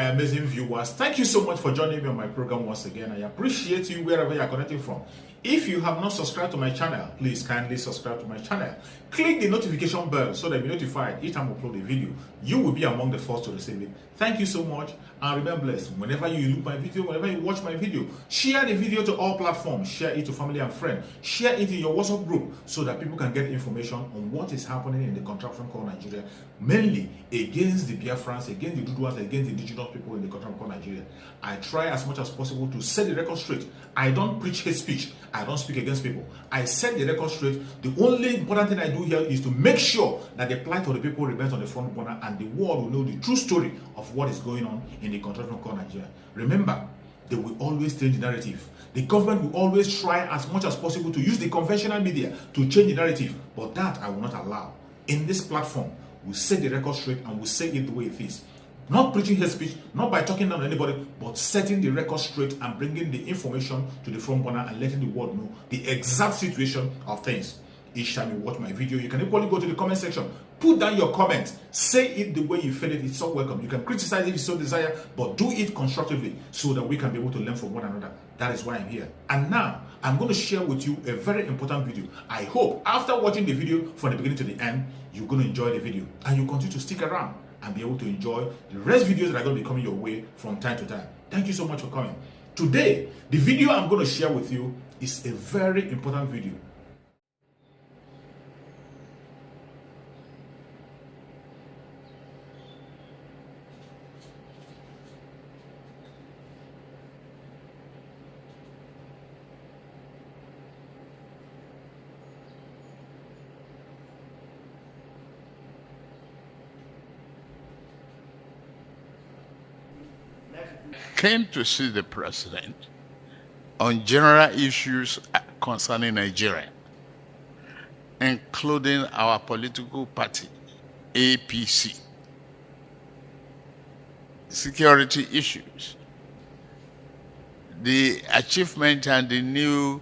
amazing viewers. Thank you so much for joining me on my program once again. I appreciate you wherever you are connecting from. If you have not subscribed to my channel, please kindly subscribe to my channel. Click the notification bell so that you'll be notified each time I upload a video. You will be among the first to receive it. Thank you so much and remain blessed. Whenever you look my video, whenever you watch my video, share the video to all platforms. Share it to family and friends. Share it in your WhatsApp group so that people can get information on what is happening in the contraption called Nigeria, mainly against the Biafrans, against the Duduas, against the indigenous people in the contraption called Nigeria. I try as much as possible to set the record straight. I don't preach hate speech. I don't speak against people. I set the record straight. The only important thing I do here is to make sure that the plight of the people remains on the front burner and the world will know the true story of what is going on in the contraption called Nigeria. Remember, they will always change the narrative. The government will always try as much as possible to use the conventional media to change the narrative, but that I will not allow. In this platform, we'll set the record straight and we'll say it the way it is. Not preaching hate speech, not by talking down to anybody, but setting the record straight and bringing the information to the front burner and letting the world know the exact situation of things. Each time you watch my video, you can equally go to the comment section, put down your comment, say it the way you feel it. It's so welcome. You can criticize if you so desire, but do it constructively so that we can be able to learn from one another. That is why I'm here. And now, I'm going to share with you a very important video. I hope after watching the video from the beginning to the end, you're going to enjoy the video and you continue to stick around and be able to enjoy the rest videos that are going to be coming your way from time to time. Thank you so much for coming. Today, the video I'm going to share with you is a very important video. Came to see the president on general issues concerning Nigeria, including our political party, APC, security issues, the achievement and the new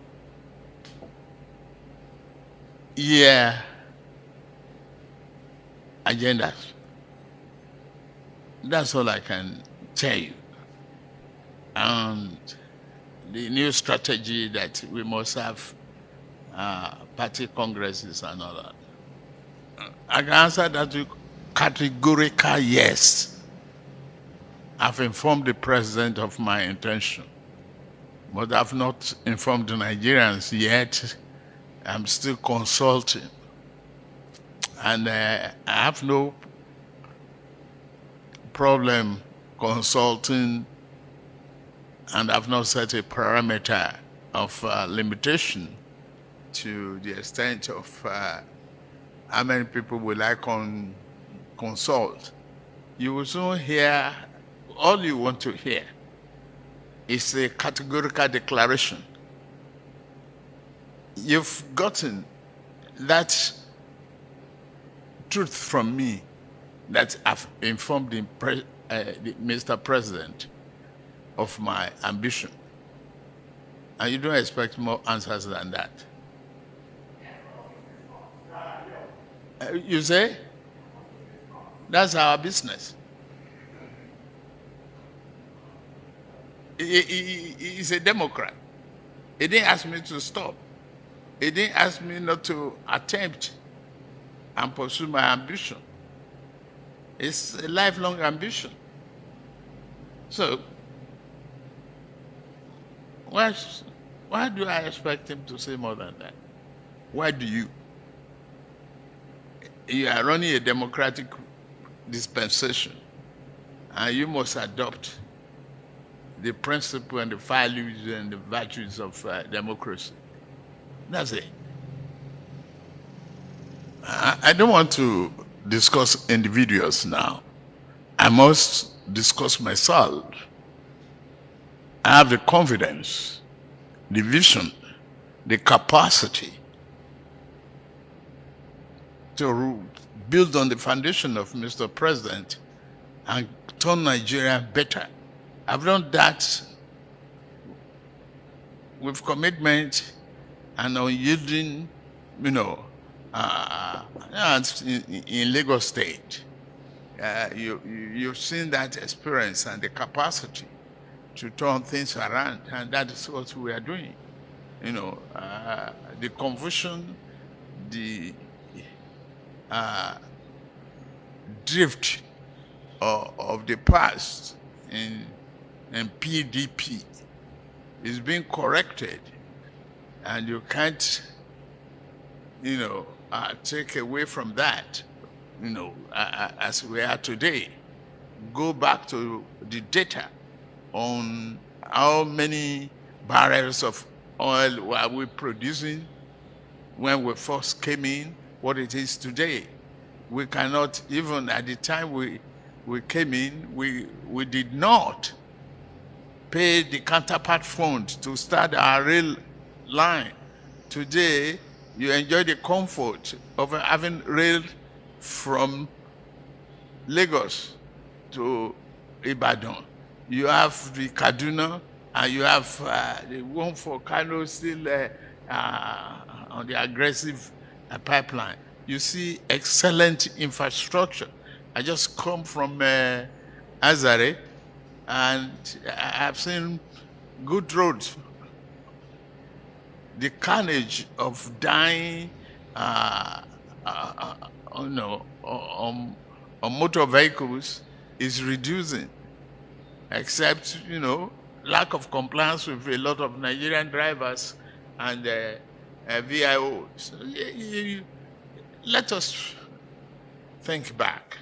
year agendas. That's all I can tell you. And the new strategy that we must have party congresses and all that. I can answer that with categorical yes. I've informed the president of my intention, but I've not informed the Nigerians yet. I'm still consulting. And I have no problem consulting, and I've not set a parameter of limitation to the extent of how many people will I consult. You will soon hear, all you want to hear is a categorical declaration. You've gotten that truth from me that I've informed the Mr. President of my ambition. And you don't expect more answers than that. You say? That's our business. He's a Democrat. He didn't ask me to stop. He didn't ask me not to attempt and pursue my ambition. It's a lifelong ambition. So, why do I expect him to say more than that? Why do you? You are running a democratic dispensation, and you must adopt the principle and the values and the virtues of democracy. That's it. I don't want to discuss individuals now. I must discuss myself. I have the confidence, the vision, the capacity to build on the foundation of Mr. President and turn Nigeria better. I've done that with commitment and unyielding, in Lagos State. You've seen that experience and the capacity to turn things around, and that is what we are doing. The confusion, the drift of the past in PDP is being corrected, and you can't, take away from that. As we are today, go back to the data on how many barrels of oil were we producing when we first came in, what it is today. We cannot, even at the time we came in, we did not pay the counterpart fund to start our rail line. Today, you enjoy the comfort of having rail from Lagos to Ibadan. You have the Kaduna, and you have the one for Kano still on the aggressive pipeline. You see excellent infrastructure. I just come from Azare, and I've seen good roads. The carnage of dying on motor vehicles is reducing, except lack of compliance with a lot of Nigerian drivers and VIOs. So, let us think back.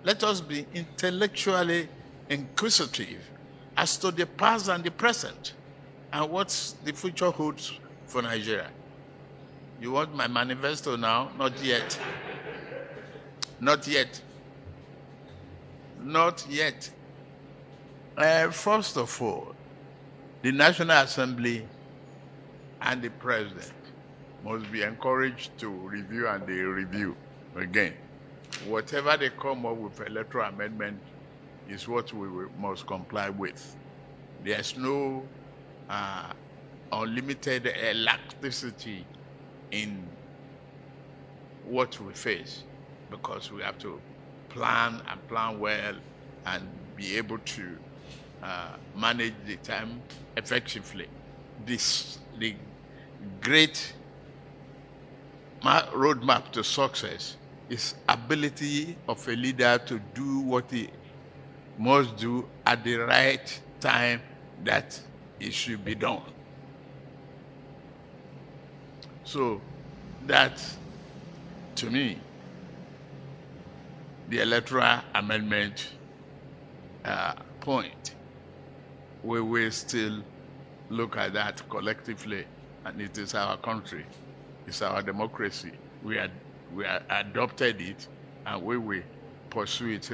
Let us be intellectually inquisitive as to the past and the present and what the future holds for Nigeria. You want my manifesto now? Not yet. Not yet. Not yet. First of all, the National Assembly and the President must be encouraged to review, and they review again. Whatever they come up with electoral amendment is what we must comply with. There's no unlimited elasticity in what we face, because we have to plan and plan well and be able to manage the time effectively. The great roadmap to success is ability of a leader to do what he must do at the right time that it should be done. So that, to me, the electoral amendment point, we will still look at that collectively, and it is our country, it's our democracy. We adopted it, and we will pursue it,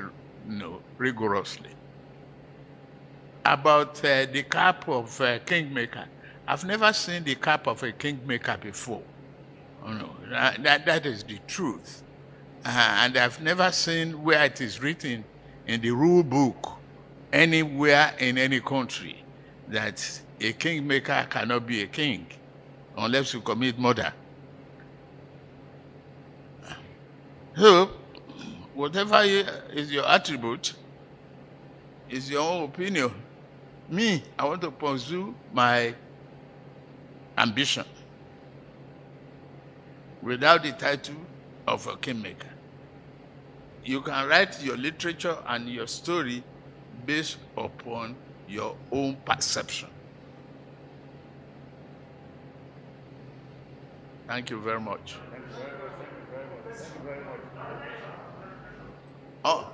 rigorously. About the cap of kingmaker, I've never seen the cap of a kingmaker before. That is the truth. And I've never seen where it is written in the rule book anywhere in any country that a kingmaker cannot be a king unless you commit murder. So, whatever is your attribute, is your own opinion. Me, I want to pursue my ambition without the title of a kingmaker. You can write your literature and your story based upon your own perception. Thank you very much. Oh,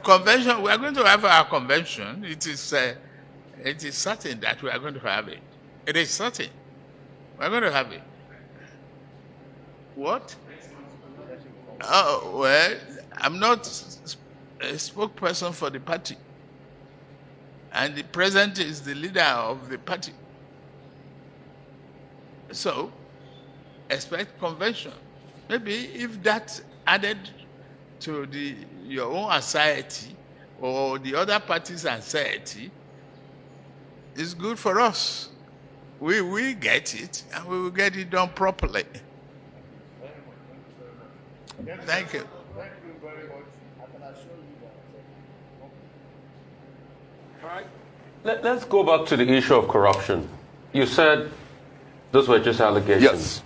convention. We are going to have our convention. It is certain that we are going to have it. It is certain. We are going to have it. What? Oh, well, I'm not a spokesperson for the party. And the president is the leader of the party. So, expect convention. Maybe if that added to your own anxiety or the other party's anxiety, is good for us. We get it, and we will get it done properly. Thank you. Thank you very much. I can assure you that. All right. Let's go back to the issue of corruption. You said those were just allegations. Yes.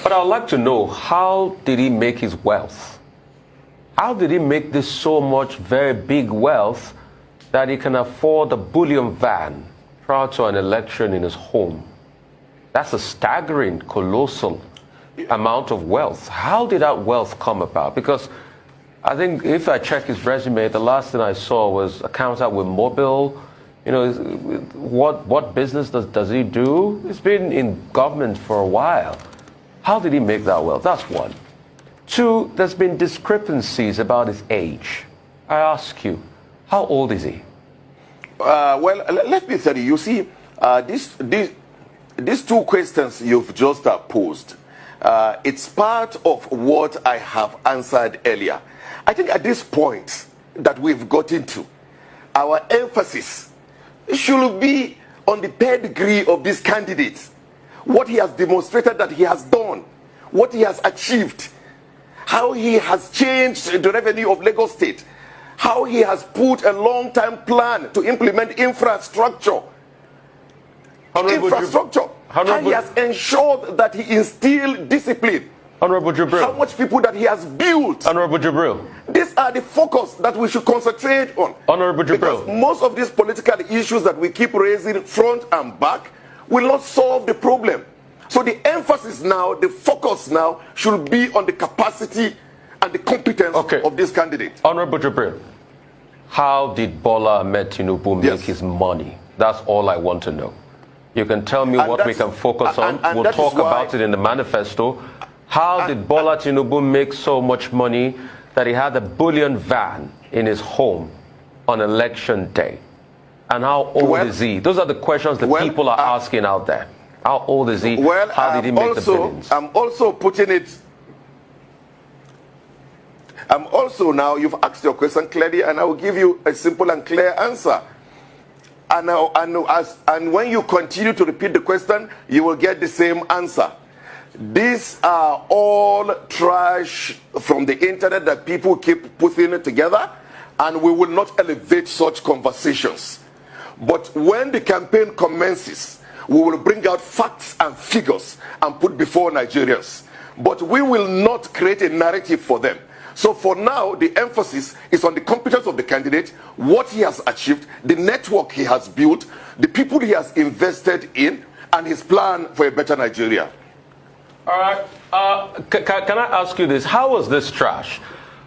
But I'd like to know, how did he make his wealth? How did he make this so much very big wealth that he can afford a bullion van prior to an election in his home? That's a staggering, colossal amount of wealth. How did that wealth come about? Because I think if I check his resume, the last thing I saw was accountant with Mobile. You know, what business does he do? He's been in government for a while. How did he make that wealth? That's one. Two, there's been discrepancies about his age. I ask you, how old is he? Well, let me tell you, you see, these two questions you've just posed, it's part of what I have answered earlier. I think at this point that we've gotten to, our emphasis should be on the pedigree of this candidate, what he has demonstrated that he has done, what he has achieved, how he has changed the revenue of Lagos State, how he has put a long-term plan to implement infrastructure. How he has ensured that he instilled discipline. Honorable Jibril. How much people that he has built. Honorable Jibril. These are the focus that we should concentrate on. Honorable Jibril. Because most of these political issues that we keep raising front and back will not solve the problem. So the emphasis now, the focus now, should be on the capacity and the competence of this candidate. Honorable Jibril, how did Bola Ahmed Tinubu make his money? That's all I want to know. You can tell me what we can focus on. We'll talk about it in the manifesto. How did Bola Tinubu make so much money that he had a bullion van in his home on election day? And how old is he? Those are the questions that people are asking out there. How old is he? How did he make the billions? I'm also putting it. I'm also now, you've asked your question clearly, and I will give you a simple and clear answer. And when you continue to repeat the question, you will get the same answer. These are all trash from the internet that people keep putting it together, and we will not elevate such conversations. But when the campaign commences, we will bring out facts and figures and put before Nigerians. But we will not create a narrative for them. So for now, the emphasis is on the competence of the candidate, what he has achieved, the network he has built, the people he has invested in, and his plan for a better Nigeria. All right. Can I ask you this? How was this trash?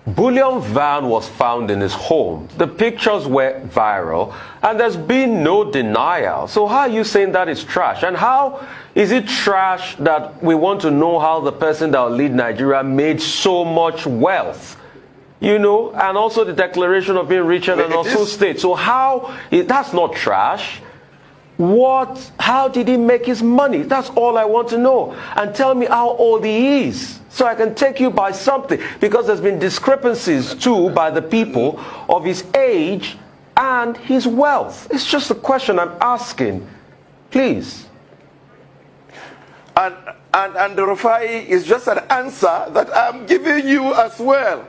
Bullion van was found in his home. The pictures were viral, and there's been no denial. So how are you saying that is trash? And how is it trash that we want to know how the person that will lead Nigeria made so much wealth? You know, and also the declaration of being rich and also state. So that's not trash. How did he make his money? That's all I want to know. And tell me how old he is, so I can take you by something. Because there's been discrepancies too by the people of his age and his wealth. It's just a question I'm asking. Please. And the Rufai is just an answer that I'm giving you as well.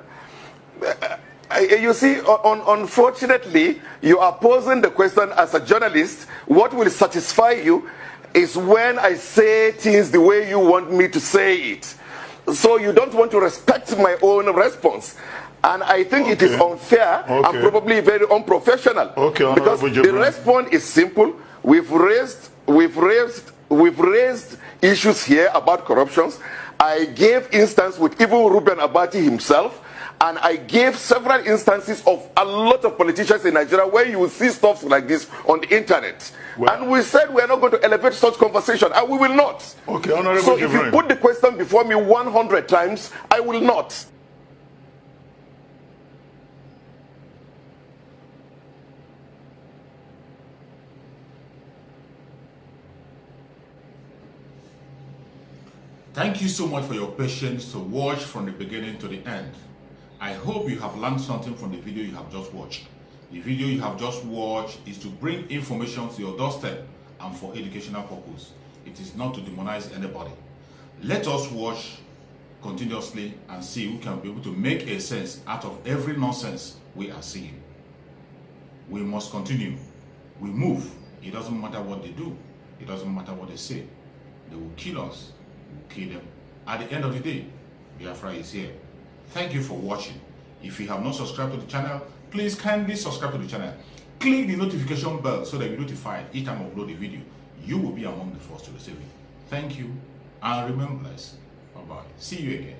You see, unfortunately, you are posing the question as a journalist. What will satisfy you is when I say things the way you want me to say it. So you don't want to respect my own response. And I think it is unfair and probably very unprofessional. Because the response is simple. We've raised issues here about corruptions. I gave instance with even Reuben Abati himself. And I gave several instances of a lot of politicians in Nigeria where you will see stuff like this on the internet. And we said we are not going to elevate such conversation, and we will not. So if you put the question before me 100 times, I will not. Thank you so much for your patience to watch from the beginning to the end. I hope you have learned something from the video you have just watched. The video you have just watched is to bring information to your doorstep and for educational purpose. It is not to demonize anybody. Let us watch continuously and see who can be able to make a sense out of every nonsense we are seeing. We must continue. We move. It doesn't matter what they do. It doesn't matter what they say. They will kill us. We will kill them. At the end of the day, Biafra is here. Thank you for watching. If you have not subscribed to the channel, please kindly subscribe to the channel. Click the notification bell so that you're notified each time I upload a video. You will be among the first to receive it. Thank you and remain blessed. Bye-bye. See you again.